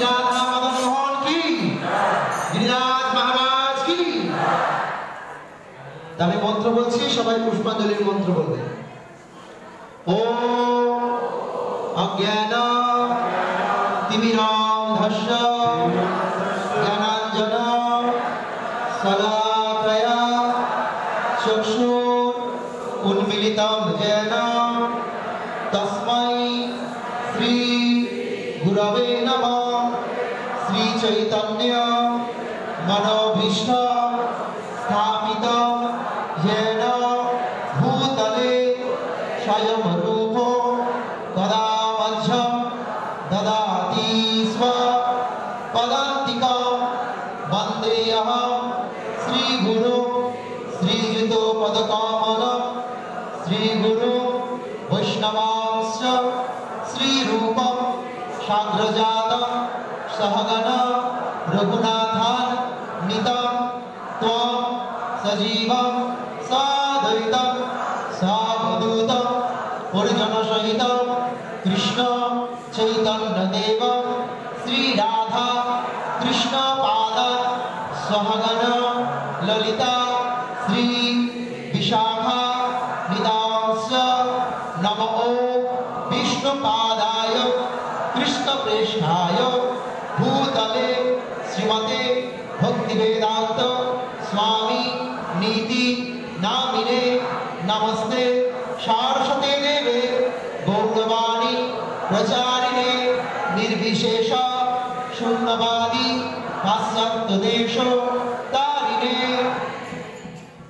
রাধা মদন মোহন কি, গিরিরাজ মহারাজ কি। আমি মন্ত্র বলছি, সবাই পুষ্পাঞ্জলির মন্ত্র বলবে। ওম অজ্ঞান তিমিরাম ধস্য জ্ঞানাঞ্জন শলাকয়া চক্ষুর উন্মিলিতম যেন তস্मै শ্রী গুরবে নমঃ। শ্রী চৈতন্য মনোভীষ্টং স্থাপিতং येन भूतले स्वयं रूप कदा मह्यं ददाति स्व पदान्तिकं। वन्देऽहं श्रीगुरु श्रीयुतो पदकमलं श्रीगुरु वैष्णवांश्च श्रीरूपं साग्रजातं सहगण रघुनाथान्वितं त्वं सजीवं साद्वैतं सावधूतं परिजन सहितं कृष्ण चैतन्यदेव श्री राधा कृष्ण पाद सहगण ललिता श्री विशाखा निदांश नमो विष्णुपादाय कृष्ण प्रेष्ठाय भूतले श्रीमते भक्तिवेदांत स्वामी नीति नामिने नमस्ते सारस्वते देवे गौरवाणी प्रचारिणे निर्विशेष शून्यवादी पाश्चात्य देश तारिणे।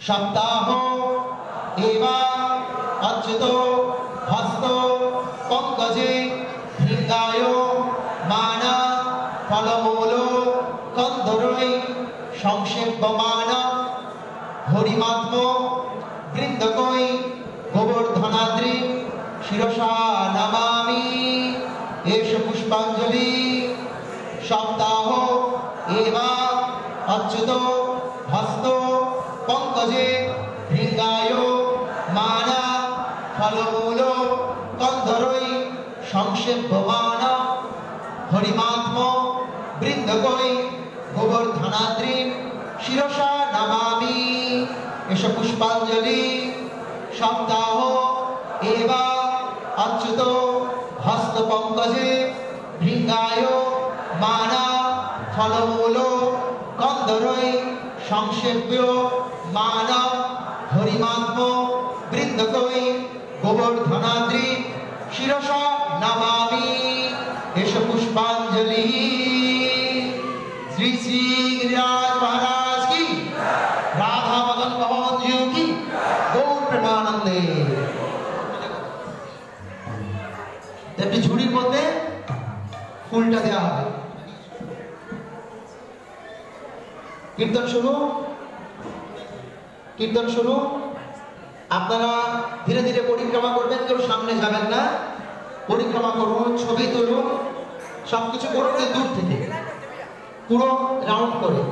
सप्ताह एवा अच्युतो हस्तो पंकजे भृंगाय माना फलमूलो कंदरय संक्षेपमान हरिमात्म बृंदकई गोवर्धनाद्रि शिरसा नमामि। एष पुष्पांजलि। सप्ताह एवा अच्युतो हस्तो पंकजे भृंगाय माना फलमूलो कंदरय संक्षेपमान हरिमात्म बृंदकई गोवर्धनाद्रि शिरसा नमामि। एष पुष्पांजलि। सप्ताह एवा अच्युतो हस्त पंकजे भृंगाय माना फलमूलो कंदरय संक्षेप्य मान हरिमात्म बृंदकई गोवर्धनाद्रि शिरसा नमामि। एष पुष्पांजलि। श्री श्री गिरिराज महाराज की, राधा मदन मोहन जी की, गौर प्रेमानंदे। একটি ঝুড়ির মধ্যে ফুলটা দেওয়া হবে। কীর্তন শুরু, কীর্তন শুরু। আপনারা ধীরে ধীরে পরিক্রমা করবেন, কেউ সামনে যাবেন না। পরিক্রমা করুন, ছবি তুলুন, সবকিছু করুন দূর থেকে, পুরো রাউন্ড করে।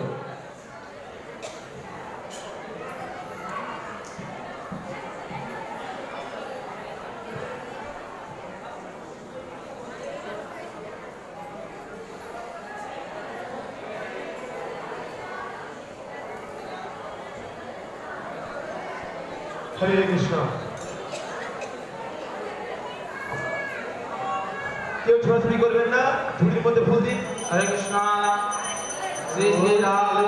हरे कृष्णा। क्यों छोड़ाछुड़ी करबेन ना, झुड़िर मध्य फुल दिन। हरे कृष्णा। श्री श्री राधे